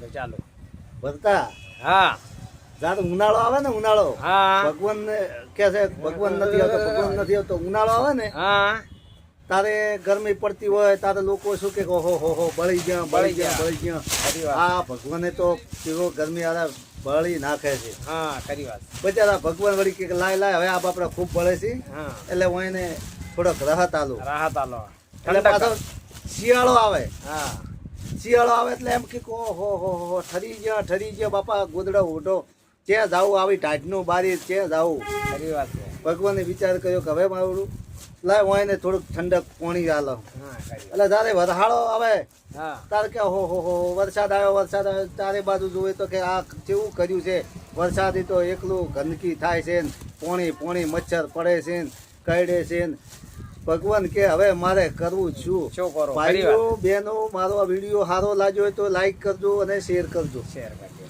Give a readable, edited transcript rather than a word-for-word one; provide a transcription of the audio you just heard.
ચાલો ભરતા હા જાત ઉનાળો આવે ને ઉનાળો હા ભગવાન ને કે છે ભગવાન નથી આવતો ઉનાળો આવે ને હા તારે ગરમી પડતી હોય તારે લોકો શું કે હો બળી ગયા બળી ગયા બળી ગયા ખરી વાત આ ભગવાને તો કેવો ગરમી આલા બળી નાખે છે હા ખરી વાત બચારા ભગવાન વળી કે લાય હવે આ બાપડા ખૂબ બળે છે હા એટલે હું એને થોડોક રાહત આલું રાહત આલો એટલે પાછો શિયાળો આવે હા શિયાળો આવે એટલે એમ કે હો ઠરી ગયા બાપા ગોદડો ઉઠો ક્યાં જાવું આવી ટાઢનું બારી ક્યાં જાવું ખરી વાત છે ભગવાને વિચાર કર્યો કે હવે મારું લાય હું એને થોડુંક ઠંડક પાણી આલો હા ખરી વાત એટલે તારે વરહાળો આવે હા તારે કે હો વરસાદ આવ્યો તારે બાજુ જોવે તો કે આ કેવું કર્યું છે વરસાદી તો એકલું ગંદકી થાય છે ને પોણી મચ્છર પડે છે ને કરડે છે ને ભગવાન કે હવે મારે કરવું શું શું કરો ખરી ભાઈઓ વાત બહેનો મારો આ વિડીયો સારો લાગ્યો હોય તો લાઈક કરજો અને શેર કરજો શેર કરજો